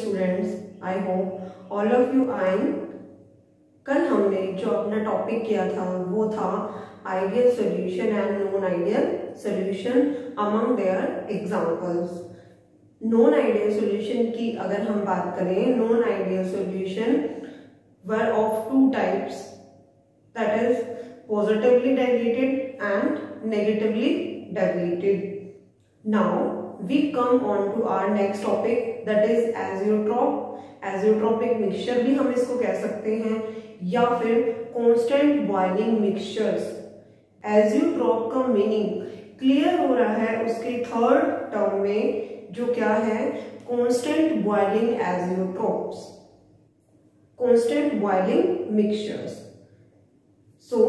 Students, I hope all of you आइन। कल हमने जो अपना टॉपिक किया था वो था ideal solution and non ideal solution among their examples. Non ideal solution की अगर हम बात करें, non ideal solution were of two types, that is positively deviated and negatively deviated. Now we come on to our next topic, that is azeotrope. Azeotropic mixture भी हम इसको कह सकते हैं या फिर constant boiling mixtures. azeotrope का meaning clear हो रहा है उसके थर्ड टर्म में, जो क्या है, constant boiling azeotropes, constant boiling mixtures. So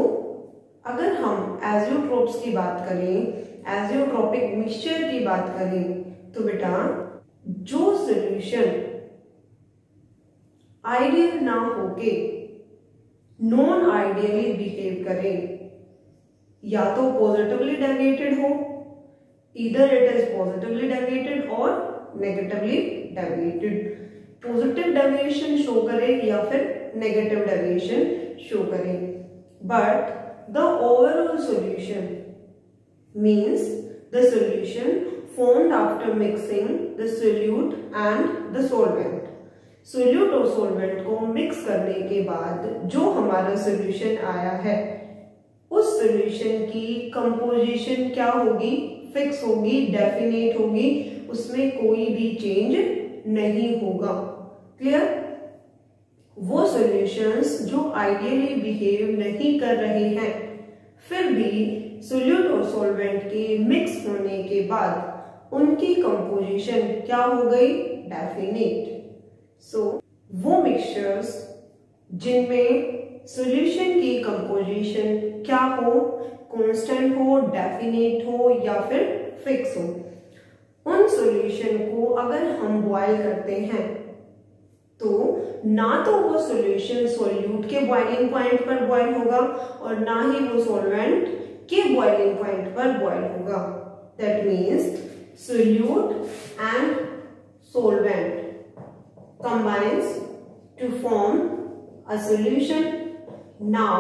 अगर हम एजियोट्रोप्स की बात करें, एजियोट्रोपिक मिक्सचर की बात करें, तो बेटा जो सॉल्यूशन आइडियल ना होके नॉन आइडियली बिहेव करे, या तो पॉजिटिवली डेविएटेड हो, either it is positively deviated और negatively deviated, positive deviation show करे या फिर नेगेटिव डेविएशन शो करे, but the overall solution means the solution formed after mixing the solute and the solvent. solute और solvent को mix करने के बाद जो हमारा solution आया है, उस solution की composition क्या होगी, फिक्स होगी, डेफिनेट होगी, उसमें कोई भी चेंज नहीं होगा। क्लियर? वो सॉल्यूशंस जो आइडियली बिहेव नहीं कर रहे हैं, फिर भी सोल्यूट और सॉल्वेंट के मिक्स होने के बाद उनकी कंपोजिशन क्या हो गई, डेफिनेट। सो वो मिक्सचर्स जिनमें सॉल्यूशन की कंपोजिशन क्या हो, कांस्टेंट हो, डेफिनेट हो या फिर फिक्स हो, उन सॉल्यूशन को अगर हम बॉयल करते हैं तो ना तो वो सॉल्यूशन सोल्यूट के बॉइलिंग पॉइंट पर बॉयल होगा और ना ही वो सॉल्वेंट के बॉइलिंग पॉइंट पर बॉयल होगा। That means solute and solvent combines to form a solution. Now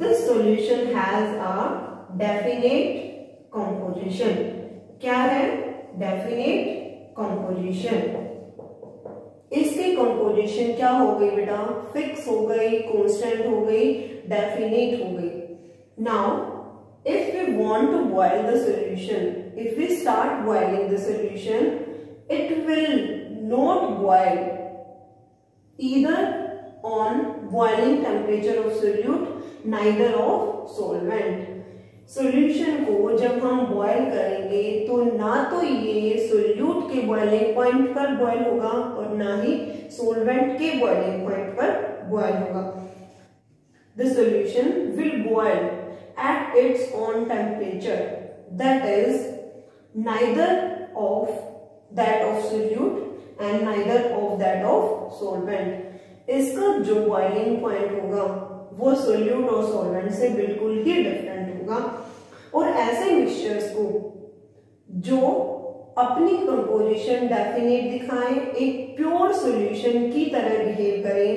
this solution has a definite composition. क्या है? definite composition. इसकी कंपोजिशन क्या हो गई बेटा, फिक्स हो गई, कांस्टेंट हो गई, डेफिनेट हो गई। Now if we want to boil the solution, if we start boiling the solution, it will not boil either on boiling temperature of solute, neither of solvent. Solution को जब हम boil करेंगे तो ना तो ये सोल्यूट के बॉइलिंग पॉइंट पर बॉयल होगा और ना ही सॉल्वेंट के बॉइलिंग पॉइंट पर बॉयल होगा। The solution will boil at its own temperature, that is neither of that of solute and neither of that of solvent. इसका जो बॉइलिंग पॉइंट होगा वो सोल्यूट और सॉल्वेंट से बिल्कुल ही डिफरेंट होगा। और ऐसे मिक्सचर्स को जो अपनी कंपोजिशन डेफिनेट दिखाएं, एक प्योर सॉल्यूशन की तरह बिहेव करें,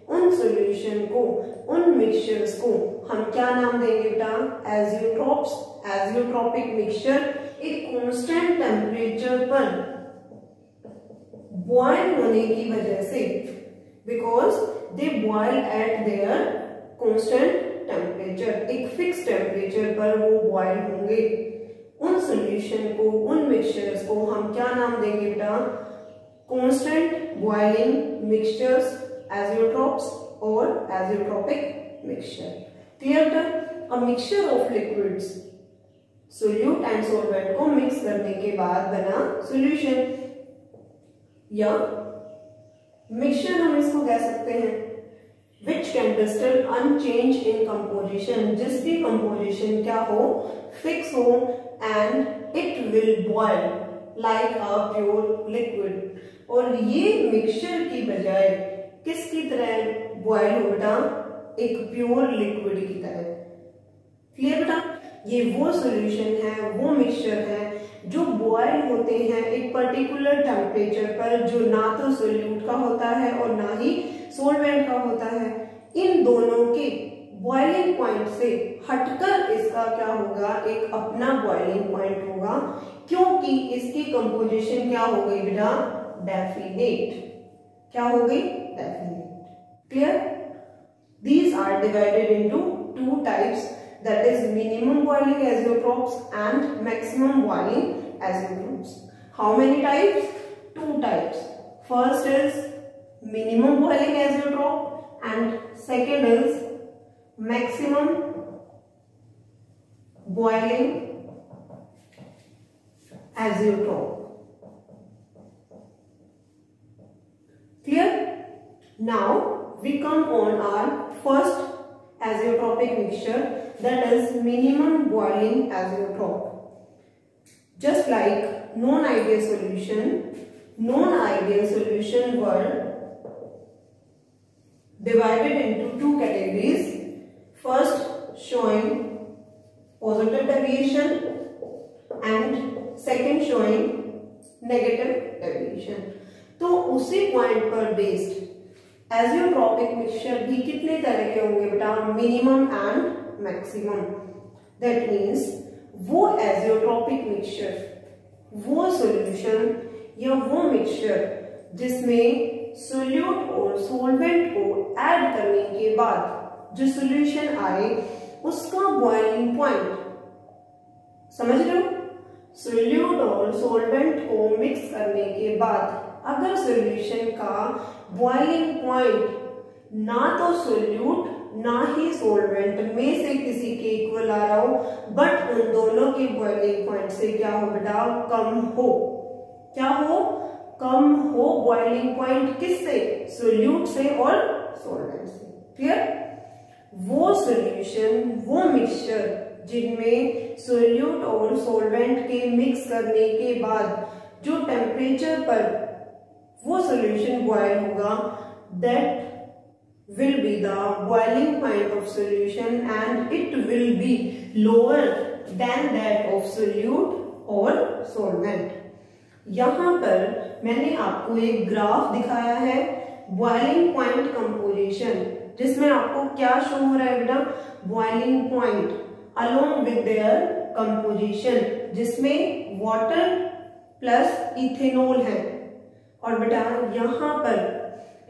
उन सॉल्यूशन को, उन मिक्सचर्स को हम क्या नाम देंगे बेटा, एजियोट्रोप्स। एजियोट्रोपिक मिक्सचर एक कांस्टेंट टेम्परेचर पर बॉयल होने की वजह से, because they boil at their constant temperature, एक फिक्स टेम्परेचर पर वो बॉयल होंगे, उन सॉल्यूशन को, उन मिक्सचर्स को हम क्या नाम देंगे बेटा, कांस्टेंट बॉइलिंग मिक्सचर्स, एजियोट्रोप्स और एजियोट्रोपिक मिक्सचर। क्लियर बेटा? A mixture of liquids, solute and solvent को मिक्स करने के बाद बना सॉल्यूशन, या मिक्सचर हम इसको कह सकते हैं which can be still unchanged in composition, जिसकी composition क्या हो, fix हो, and it will boil like a pure liquid। और ये मिक्सचर की बजाय किसकी तरह बॉयल हो बेटा, एक प्योर लिक्विड की तरह। क्लियर बेटा? ये वो सॉल्यूशन है, वो मिक्सचर है जो बॉयल होते हैं एक पर्टिकुलर टेम्परेचर पर, जो ना तो सोल्यूट का होता है और ना ही सोलवेंट का होता है, इन दोनों के बॉइलिंग पॉइंट से हटकर इसका क्या होगा, एक अपना बॉइलिंग पॉइंट होगा, क्योंकि इसकी कंपोजिशन क्या हो गई बेटा, डेफिनेट। क्या हो गई, definite. Clear? These are divided into two types, that is minimum boiling azeotrophs and maximum boiling azeotrophs. How many types? Two types. First is minimum boiling azeotroph and second is maximum boiling azeotroph. Clear? Now we come on our first azeotropic mixture, that is minimum boiling azeotroph. Just like non-ideal solution were divided into two categories. First showing positive deviation and second showing negative deviation. तो उसी point पर based azeotropic mixture भी कितने तरह के होंगे बेटा, minimum and maximum. That means वो एजियोट्रॉपिक मिक्सचर, वो सॉल्यूशन या वो मिक्सचर जिसमें सोल्यूट और सॉल्वेंट को ऐड करने के बाद जो सॉल्यूशन आए उसका बॉइलिंग पॉइंट, समझ रहे हो, सोल्यूट और सॉल्वेंट को मिक्स करने के बाद अगर सॉल्यूशन का बॉइलिंग पॉइंट ना तो सोल्यूट ना ही सॉल्वेंट में से किसी के इक्वल आ रहा हो, बट उन दोनों के बॉइलिंग पॉइंट से क्या हो बेटा, कम हो। क्या हो, कम हो बॉइलिंग पॉइंट किससे, सोल्यूट से और सॉल्वेंट से। क्लियर? वो सॉल्यूशन, वो मिक्सचर जिनमें सोल्यूट और सॉल्वेंट के मिक्स करने के बाद जो टेम्परेचर पर वो सॉल्यूशन बॉयल होगा, that will be the boiling point of solution and it will be lower than that of solute or solvent. यहाँ पर मैंने आपको एक ग्राफ दिखाया है बॉइलिंग पॉइंट कंपोजिशन, जिसमें आपको क्या शो हो रहा है बेटा, boiling point along with their composition, जिसमें वाटर प्लस इथेनॉल है। और बेटा यहाँ पर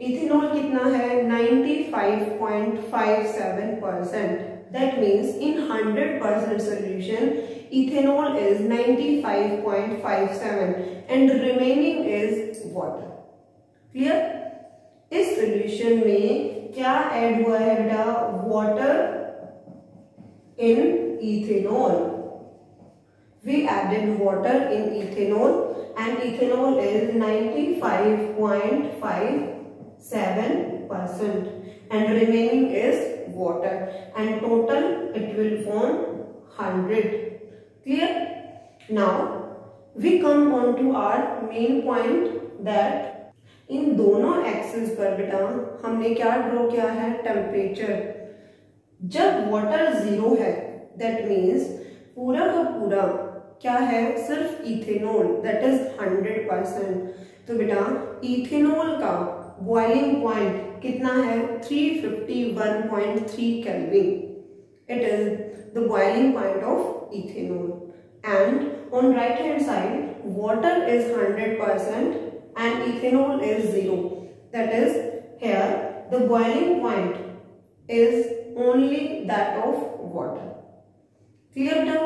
इथेनॉल कितना है, 95.57%. That means in 100% solution, ethanol is 95.57 and remaining is water. Clear? इस solution में क्या ऐड हुआ है बेटा, water in ethanol. We added water in ethanol and ethanol is 95.57% and remaining is water, and total it will form 100. Clear? Now we come on to our main point, that इन दोनों axis पर बेटा हमने क्या draw किया है, temperature. जब water 0 है, that means पूरा का पूरा क्या है, सिर्फ इथेनॉल, दैट इज 100%। तो बेटा इथेनॉल का बॉइलिंग पॉइंट कितना है, 351.3 kelvin. It is the boiling point of ethanol. And on right hand side water is 100% and ethanol is 0. That is, here the boiling point is only that of water. Clear बेटा?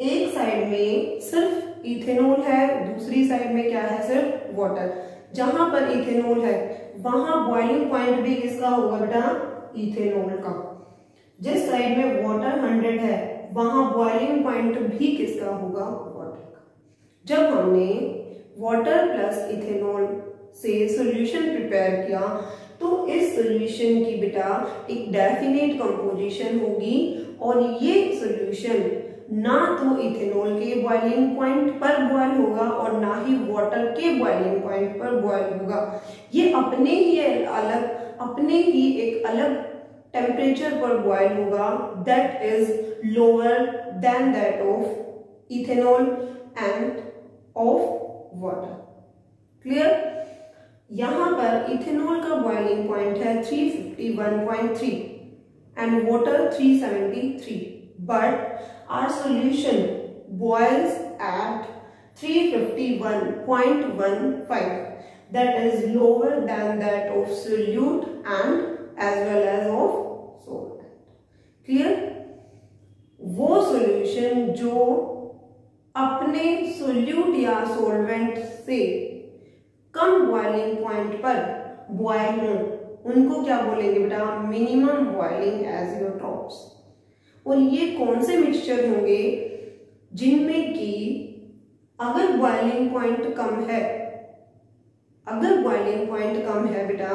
एक side में सिर्फ ethanol है, दूसरी side में क्या है, सिर्फ वाटर। जहां पर इथेनॉल है वहां बॉइलिंग पॉइंट भी किसका होगा बेटा, इथेनॉल का। जिस साइड में वाटर 100 है वहां बॉइलिंग पॉइंट भी किसका होगा, वाटर का। जब हमने वाटर प्लस इथेनॉल से सॉल्यूशन प्रिपेयर किया तो इस सॉल्यूशन की बेटा एक डेफिनेट कंपोजिशन होगी, और ये सॉल्यूशन ना तो इथेनॉल के बॉइलिंग पॉइंट पर बॉयल होगा और ना ही वाटर के बॉइलिंग पॉइंट पर बॉयल होगा। ये अपने ही एक अलग टेम्परेचर पर बॉयल होगा, that is lower than that of ethanol and of water. Clear? यहां पर इथेनॉल का बॉइलिंग पॉइंट है 351.3 and water 373, but our solution boils at 351.15, that is lower than that of solute and as well as of solvent. Clear? वो solution जो अपने solute या solvent से कम boiling point पर बॉयल हो, उनको क्या बोलेंगे बेटा? Minimum boiling azeotropes. और ये कौन से मिक्सचर होंगे जिनमें कि अगर बॉइलिंग पॉइंट कम है, अगर बॉइलिंग पॉइंट कम है बेटा,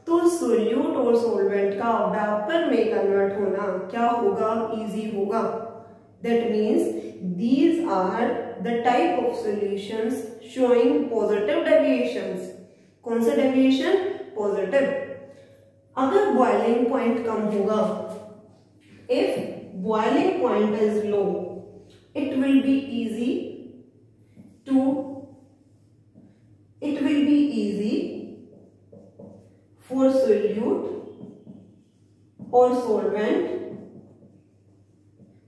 तो सोल्यूट और सोलवेंट का वेपर में कन्वर्ट होना क्या होगा? इजी होगा। That means these are the type of solutions showing positive deviations. कौन सा डेविएशन? पॉजिटिव। अगर बॉइलिंग पॉइंट कम होगा, if boiling point is low, it will be easy for solute or solvent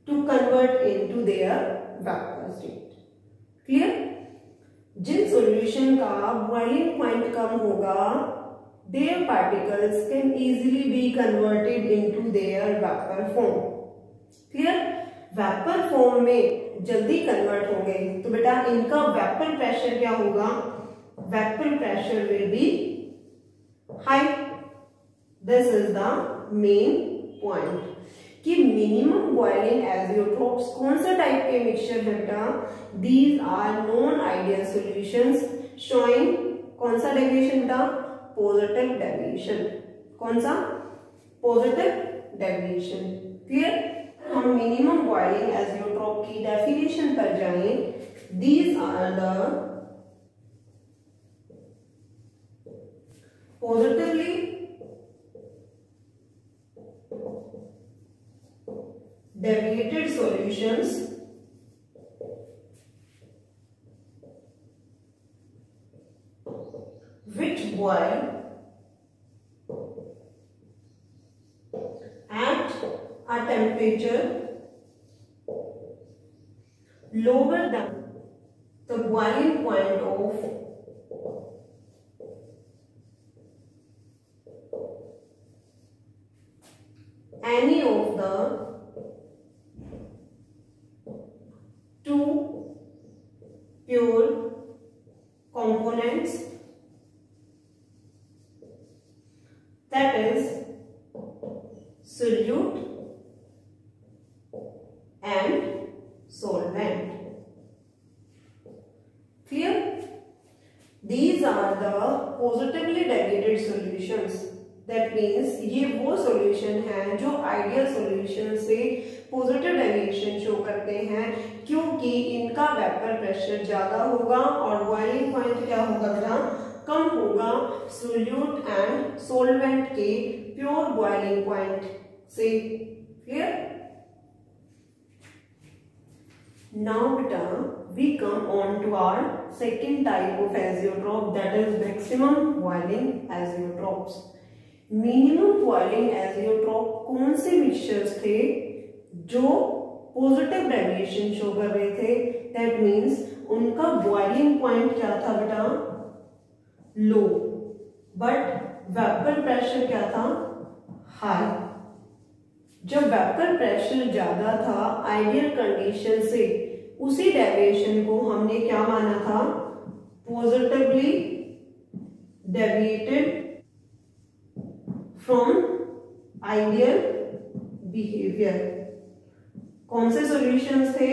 to convert into their vapor state. Clear? जिन solution का boiling point कम होगा, their particles can easily be converted into their vapor form. Clear? Vapour form में जल्दी convert होंगे तो बेटा इनका वेपर प्रेशर क्या होगा? Vapour pressure will be high. This is the main point कि मिनिमम बॉइलिंग एजियोट्रोप्स कौन सा टाइप के मिक्सचर है बेटा? These are non ideal solutions showing कौन सा डेविएशन बेटा? Positive deviation. कौन सा? Positive deviation. क्लियर? हम मिनिमम बॉइलिंग एजियोट्रोप की डेफिनेशन पर जाएं। These are the positively deviated solutions which boil at a temperature lower than the boiling point of any of the two pure components, that is solute and solvent. Clear? These are the positively deviated solutions. That means ये वो solution है जो ideal solution से positive deviation show करते हैं, क्योंकि इनका vapour pressure ज्यादा होगा और बॉइलिंग पॉइंट क्या होगा बेटा? कम होगा सोल्यूट एंड सोलवेंट के प्योर बॉइलिंग पॉइंट से। क्लियर? नाउ बेटा we come on to our second type of azeotrope, that is maximum boiling azeotrops. Minimum boiling azeotrope कौन से मिक्सचर्स थे जो पॉजिटिव डेविएशन शो कर रहे थे? दैट मींस उनका बॉइलिंग पॉइंट क्या था बेटा? लो, बट वेपर प्रेशर क्या था? हाई। जब वेपर प्रेशर ज्यादा था आइडियल कंडीशन से, उसी डेविएशन को हमने क्या माना था? Positively deviated from ideal behaviour. कौन से सॉल्यूशंस थे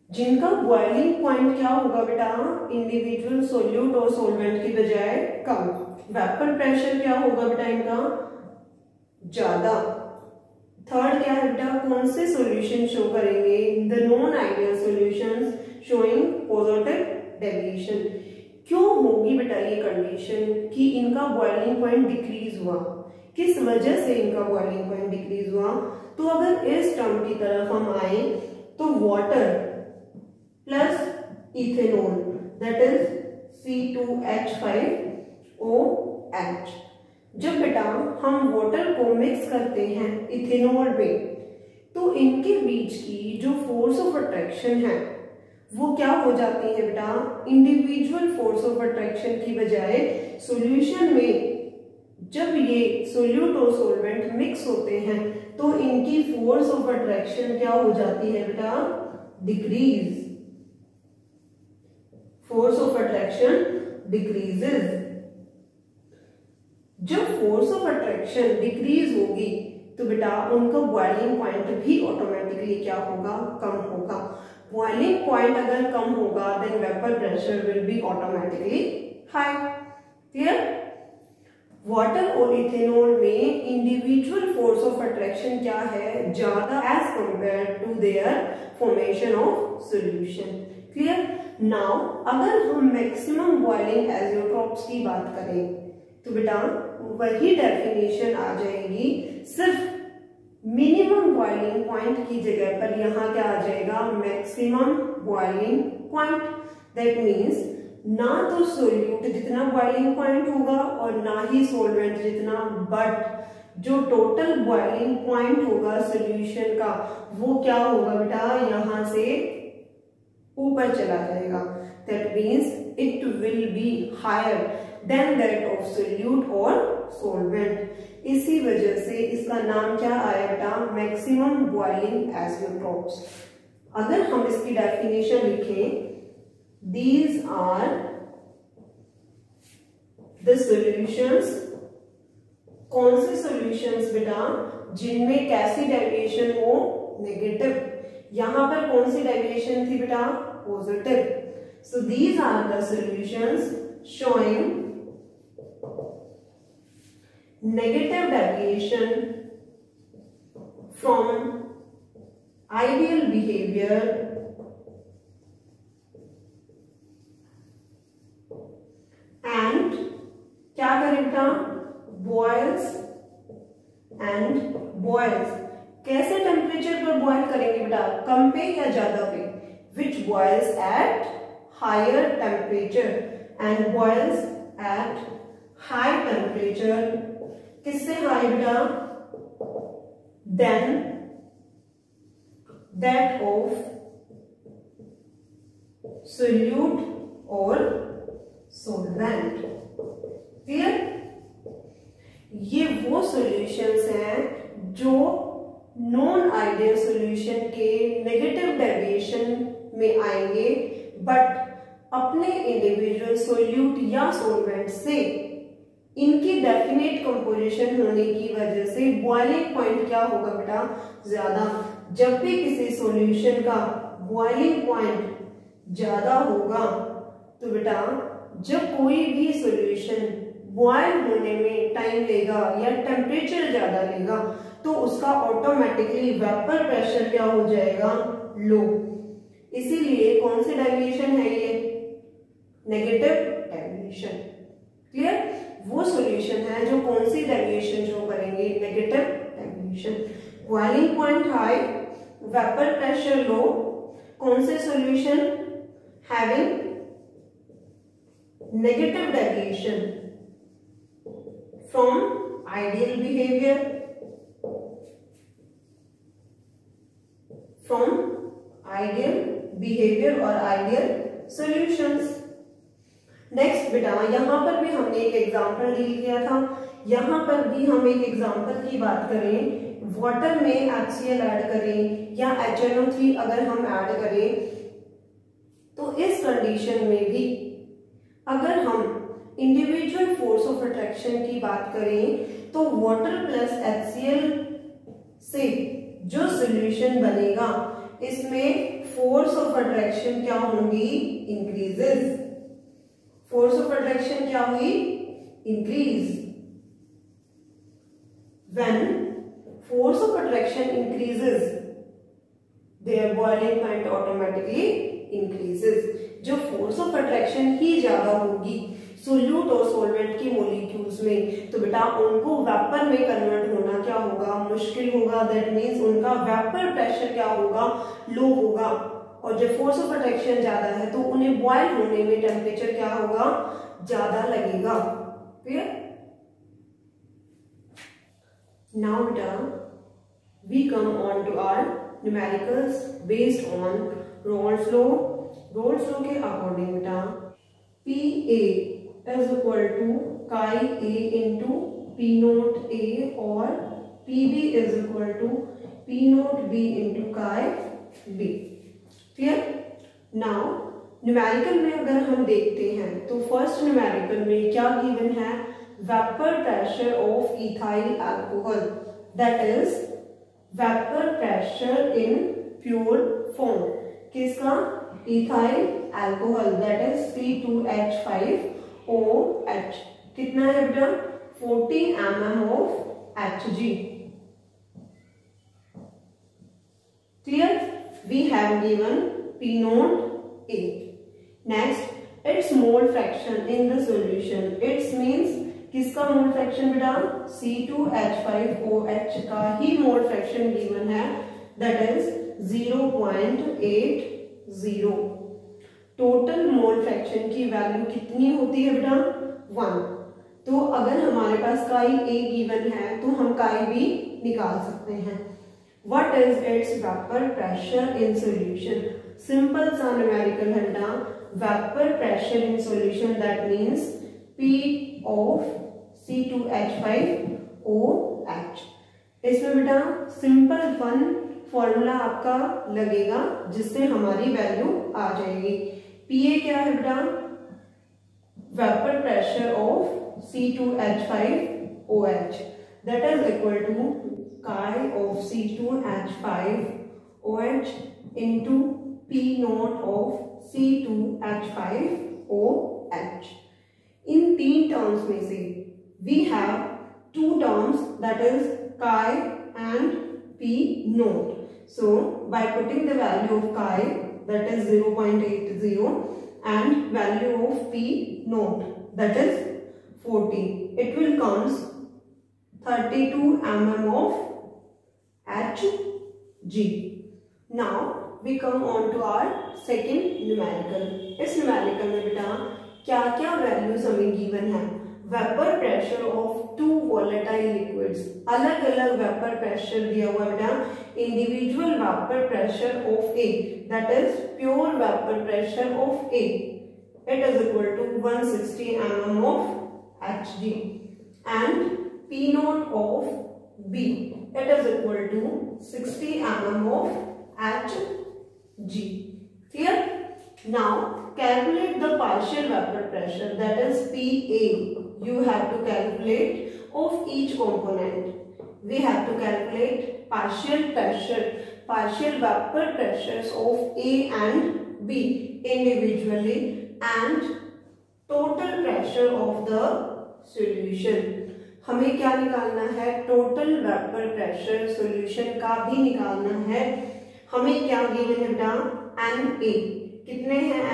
जिनका बॉइलिंग पॉइंट क्या होगा बेटा? इंडिविजुअल सोल्यूट और सोलवेंट की बजाय कम। वेपर प्रेशर क्या होगा बेटा? इनका ज्यादा। थर्ड क्या है बेटा? कौन से सॉल्यूशन शो करेंगे? The non ideal solutions showing positive deviation. क्यों होगी बेटा ये कंडीशन कि इनका बॉइलिंग पॉइंट डिक्रीज हुआ? किस वजह से इनका बॉइलिंग पॉइंट डिक्रीज हुआ? तो अगर इस टर्म की तरफ हम आए तो water plus ethanol that is C2H5OH। जब बेटा हम वाटर को मिक्स करते हैं इथेनॉल में तो इनके बीच की जो फोर्स ऑफ अट्रैक्शन है वो क्या हो जाती है बेटा, इंडिविजुअल फोर्स ऑफ अट्रैक्शन की बजाय सॉल्यूशन में जब ये सोल्यूट और सॉल्वेंट मिक्स होते हैं तो इनकी फोर्स ऑफ अट्रैक्शन क्या हो जाती है बेटा, decrease. Force of attraction decreases. जब फोर्स ऑफ अट्रैक्शन डिक्रीज होगी तो बेटा उनका बॉइलिंग पॉइंट भी ऑटोमेटिकली क्या होगा, कम होगा। बॉइलिंग पॉइंट अगर कम होगा then vapour pressure will be automatically high. Clear? Water और इथेनॉल में इंडिविजुअल फोर्स ऑफ अट्रैक्शन क्या है, ज्यादा as compare to their formation of solution. Clear? Now अगर हम मैक्सिमम बॉइलिंग एजियोट्रॉप्स की बात करें तो बेटा वही डेफिनेशन आ जाएगी, सिर्फ मिनिमम बॉइलिंग पॉइंट की जगह पर यहाँ क्या आ जाएगा, maximum boiling point. That means ना तो सोल्यूट जितना बॉइलिंग पॉइंट होगा और ना ही सॉल्वेंट जितना, बट जो टोटल बॉइलिंग पॉइंट होगा सॉल्यूशन का वो क्या होगा बेटा, यहां से ऊपर चला जाएगा। That means it will be higher than that of solute और सॉल्वेंट। इसी वजह से इसका नाम क्या आया बेटा, मैक्सिमम बॉइलिंग एजियोट्रॉप्स। अगर हम इसकी डेफिनेशन लिखें, these are the solutions। कौन से सॉल्यूशंस बेटा, जिनमें कैसी डेविएशन हो, नेगेटिव। यहां पर कौन सी डेविएशन थी बेटा, positive. So these are the solutions showing negative deviation from ideal behavior and क्या करें बेटा, बॉयल्स एंड बॉयल्स। कैसे टेम्परेचर पर बॉयल करेंगे बेटा, कम पे या ज्यादा पे, which boils at higher temperature and boils at high temperature. किससे हाई बेटा, देन दैट ऑफ सोल्यूट और सॉल्वेंट। क्लियर? ये वो सॉल्यूशंस हैं जो नॉन आइडियल सॉल्यूशन के नेगेटिव डेविएशन में आएंगे, बट अपने इंडिविजुअल सोल्यूट या सॉल्वेंट से इनकी डेफिनेट कंपोजिशन होने की वजह से बॉइलिंग पॉइंट क्या होगा बेटा, ज्यादा। जब भी किसी सॉल्यूशन का बॉइलिंग पॉइंट ज्यादा होगा तो बेटा जब कोई भी सॉल्यूशन बॉयल होने में टाइम लेगा या टेम्परेचर ज्यादा लेगा तो उसका ऑटोमेटिकली वेपर प्रेशर क्या हो जाएगा, लो। इसीलिए कौन सी डेविएशन है ये, नेगेटिव डेविएशन। क्लियर? वो सॉल्यूशन है जो कौन सी डेविएशन शो करेंगे, negative deviation. Boiling point high, vapour pressure low. कौन से solution, having negative deviation from ideal behavior, or ideal solutions। Next बेटा यहां पर भी हमने एक एग्जांपल डील किया था, यहां पर भी हम एक एग्जांपल की बात करें, वाटर में HCl ऐड करें या HNO3 अगर हम ऐड करें तो इस कंडीशन में भी अगर हम इंडिविजुअल फोर्स ऑफ अट्रैक्शन की बात करें तो वाटर प्लस HCl से जो सॉल्यूशन बनेगा इसमें फोर्स ऑफ अट्रैक्शन क्या होंगी, इंक्रीजेस। फोर्स ऑफ अट्रैक्शन क्या हुई, increase. When force of attraction increases there boiling point automatically increases. जो फोर्स ऑफ अट्रैक्शन ही ज्यादा होगी सोल्यूट और सॉल्वेंट की मॉलिक्यूल्स में तो बेटा उनको वेपर में कन्वर्ट होना क्या होगा, मुश्किल होगा। दैट मीन्स उनका वेपर प्रेशर क्या होगा, लो होगा। और जब फोर्स ऑफ अट्रैक्शन ज्यादा है तो उन्हें बॉयल होने में टेम्परेचर क्या होगा, ज्यादा लगेगा। क्लियर? नाउ बेटा we come on to our numericals based on Raoult's law. Raoult's law के अकॉर्डिंग बेटा P A is equal to chi A into P naught A और P B is equal to P naught B into chi B. Clear? Now numerical में अगर हम देखते हैं तो first numerical में क्या गिवन है, vapour pressure of ethyl alcohol, that is vapour pressure in pure form. किसका? Ethyl alcohol, that is C2H5OH। कितना है बेटा? 40 mm of Hg। Clear? We have given P naught A. Next, its mole fraction in the solution. Its means किसका mole fraction बेटा? C2H5OH का ही mole fraction given है, that is 0.80। Total mole fraction की value कितनी होती है बेटा? 1। तो अगर हमारे पास काई A गिवन है तो हम काई B निकाल सकते हैं। What is its vapor pressure in solution? Simple सा न्यूमेरिकल है बेटा, vapor pressure in solution, that means P of C2H5OH। इसमें बेटा सिंपल वन फॉर्मूला आपका लगेगा जिससे हमारी वैल्यू आ जाएगी। PA क्या है बेटा? Vapour pressure of C2H5OH, that is equal to chi of C2H5OH into P naught of C2H5OH। इन तीन टर्म्स में से we have two terms, that is chi and P naught. So by putting the value of chi, that is 0.80, and value of P naught, that is 40, it will comes 32 mm of Hg। Now we come on to our second numerical। इस numerical में बेटा क्या क्या values हमें given है? Vapour pressure of two volatile liquids, अलग अलग vapour pressure दिया हुआ बेटा। Individual vapour pressure of A, that is pure vapour pressure of A, it is equal to 160 mm of Hg, and P naught of B, it is equal to 60 mm of Hg। Clear? Now calculate the partial vapor pressure, that is PA. You have to calculate of each component. We have to calculate partial pressure, partial vapor pressures of A and B individually, and total pressure of the solution। हमें क्या निकालना है? Total vapour pressure solution का भी निकालना है। हमें क्या गिवन है बेटा? Na कितने हैं? Na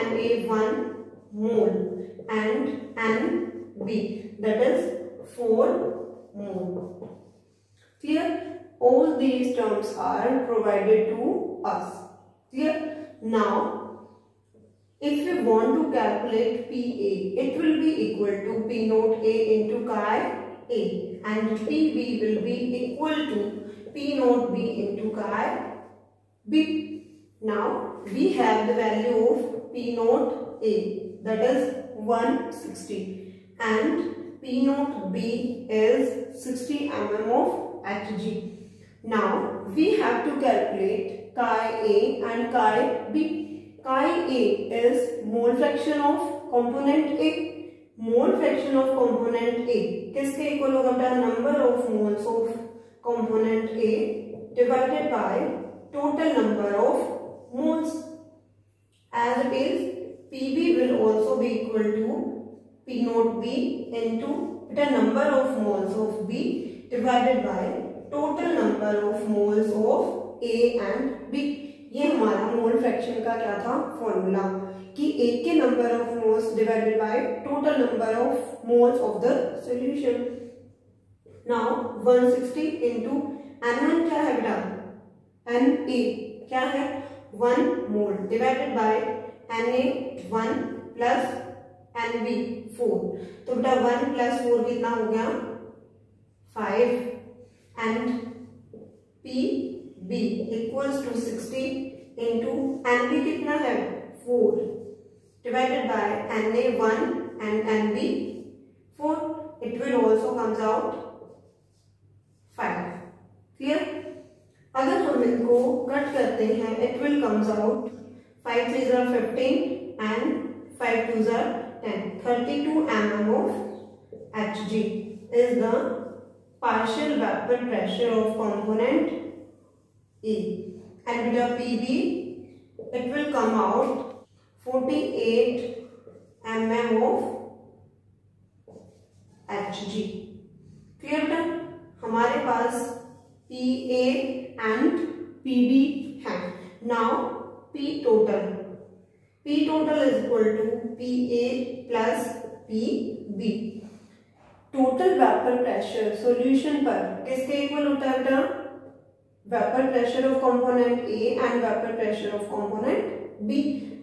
1 mole and Nb that is 4 mole. Clear? All these terms are provided to us। Clear? Now if we want to calculate PA, it will be equal to P naught A into chi A, and PB will be equal to P naught B into chi B। Now we have the value of P naught A, that is 160, and P naught B is 60 mm of Hg। Now we have to calculate chi A and chi B। Chi A is mole fraction of component A। Mole fraction of component A किसके equal होगा बेटा? Number of moles of component A divided by total number of moles, as it is PB will also be equal to P naught B into the number of moles of B divided by total number of moles of A and B। ये हमारा mole fraction का क्या था? Formula, कि A के number of moles divided by total number of moles of the solution. Now 160 into N1 क्या है बेटा? Na क्या है? 1 मोल divided by Na1 plus Nb4। तो बेटा 1 प्लस 4 कितना हो गया 5 and Pb equals to 60 into Nb कितना है 4 divided by Na1 and Nb4। It will also comes out 5। Clear? अगर हम इनको कट करते हैं it will comes out 5 3 are 15 and 5 2 are 10। 32 mm of Hg is the partial vapor pressure of component E, and with the Pb it will come out 48 mm of Hg। Clear बेटा? हमारे पास Pa and Pb है। Now P total is equal to Pa plus Pb। Total vapour pressure solution पर किसके equal होता है बेटा? Vapour pressure of component A and vapour pressure of component B,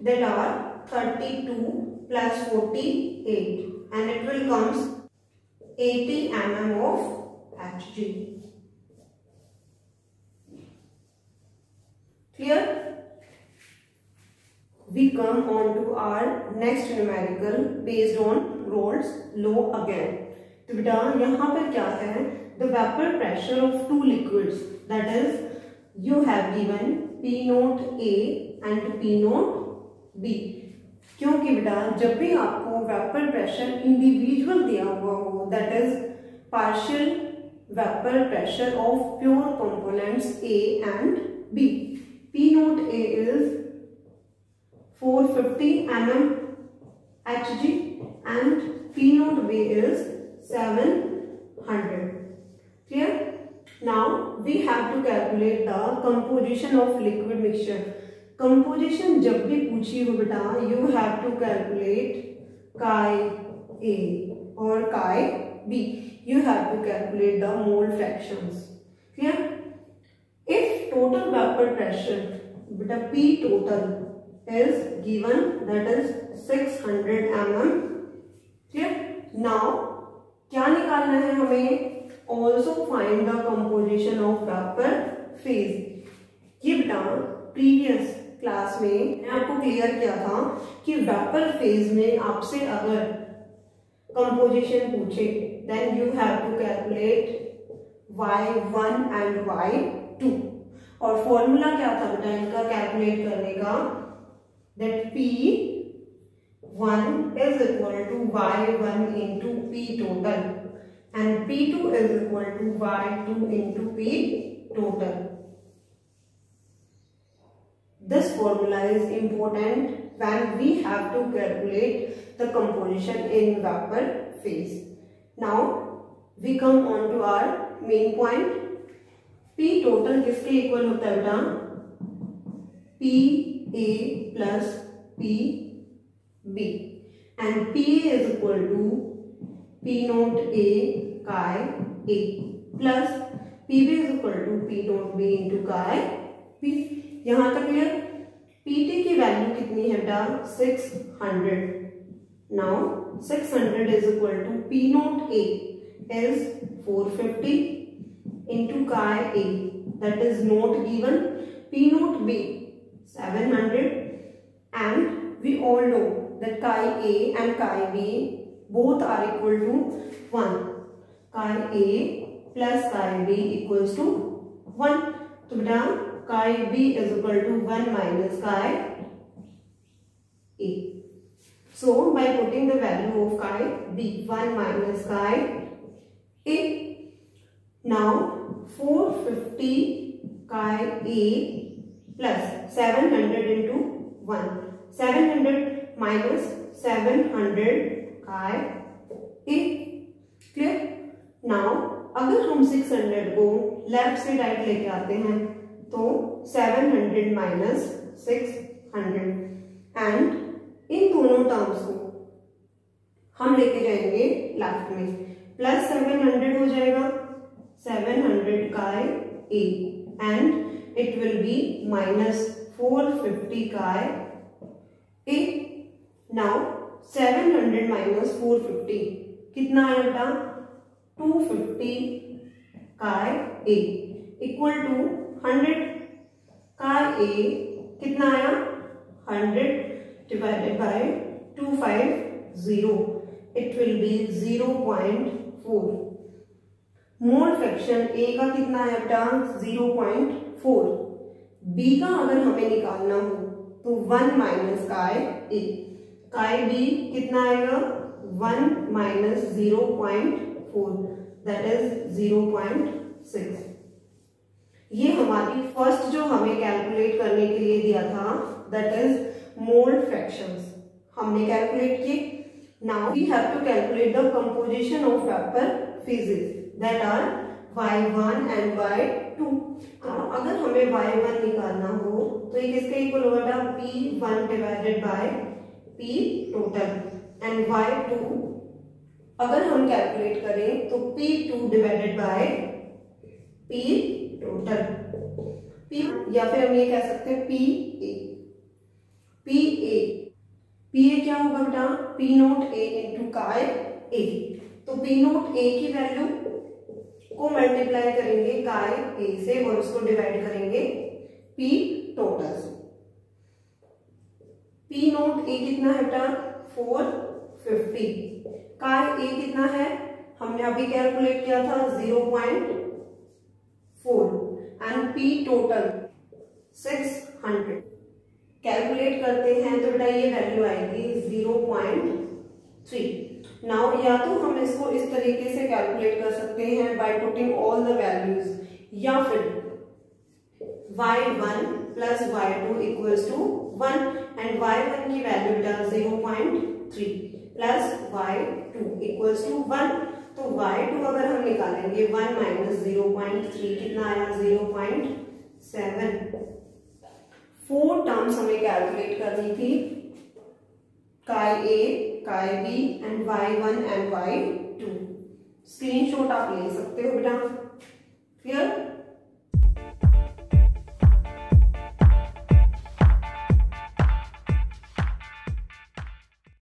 that are 32 plus 48 and it will comes 80 mm of Hg। Clear? We come on to our next numerical based on Rolle's law again। तो बेटा यहाँ पर क्या है? The vapor pressure of two liquids, that is you have given P naught A and P naught B। क्योंकि बेटा जब भी आपको वेपर प्रेशर इंडिविजुअल दिया हुआ हो, that is partial vapor pressure of pure components A and B। P naught A is 450 mm Hg and P naught B is 700। Clear? Now we have to calculate the composition of liquid mixture। composition जब भी पूछी हो बेटा you have to calculate chi A और chi B। you have to calculate the mole fractions। Clear? If total vapor pressure beta P total is given, that is 600 mm। Clear? Now क्या निकालना है हमें? Also find the composition of vapor phase। ये बेटा previous class में मैंने आपको clear किया था कि वेपर फेज में आपसे अगर कंपोजिशन पूछे then you have to calculate y1 and y2। और फॉर्मूला क्या था बेटा इनका कैलकुलेट करने का? that P1 is equal to y1 into P total and P2 is equal to y2 into P total। This formula is important when we have to calculate the composition in vapor phase। Now we come on to our main point। P total किसके equal होता है बेटा? Pa plus Pb and Pa is equal to P naught A chi A plus Pb is equal to P naught B into chi B। यहाँ तक clear? Pt की value कितनी है बेटा? 600। Now 600 is equal to P naught A is 450 into chi A, that is not given, P naught B 700, and we all know that chi A and chi B both are equal to 1। chi A plus chi B equals to 1। तो बेटा chi B is equal to 1 minus chi A। So by putting the value of chi B 1 minus chi A, now 450 chi A plus 700 into 1, 700 minus 700 chi A। Clear? Now अगर हम 600 को left से right लेके आते हैं तो 700 minus 600 and in दोनों terms को हम लेके जाएंगे लेफ्ट में, प्लस 700 हो जाएगा 700 chi A and it will be minus 450 काय ए। नाउ 700 माइनस 450 कितना आया बेटा 250 काय ए इक्वल टू 100 काय ए कितना आया 100 divided by 250 it will be 0.4। Mole fraction A का कितना है बेटा 0.4। बी का अगर हमें निकालना हो तो 1 माइनस काय ए, काय बी कितना आएगा 1 माइनस 0.4 दैट इज 0.6। ये हमारी फर्स्ट जो हमें कैलकुलेट करने के लिए दिया था दैट इज मोल फ्रैक्शंस, हमने कैलकुलेट किए। Now we have to calculate the composition of vapour phases that are y1 and y2। अगर हमें y1 निकालना हो तो ये किसके इक्वल होगा p1 divided by p total and y2 अगर हम कैलकुलेट करें तो p2 divided by p total p, या फिर हम ये कह सकते हैं pa क्या होगा बेटा p नोट a इंटू काय a। तो p नोट a की वैल्यू को मल्टीप्लाई करेंगे काय ए से और उसको डिवाइड करेंगे पी टोटल से। पी नोट ए कितना है बेटा 450, काय ए कितना है हमने अभी कैलकुलेट किया था 0.4 एंड पी टोटल 600। कैलकुलेट करते हैं तो बेटा ये वैल्यू आएगी 0.3। नाउ या तो हम इसको इस तरीके से कैलकुलेट कर सकते हैं by putting all the values, या फिर y1 plus y2 equals to 1 and y1 की वैल्यू बेटा 0.3 प्लस y2 इक्वल्स टू 1। तो y2 अगर हम निकालेंगे 1 माइनस 0.3 कितना आया 0.7। 4 टर्म्स हमें कैलकुलेट करनी थी काय ए काय B and y1 and y2। Screenshot आप ले सकते हो बेटा। क्लियर।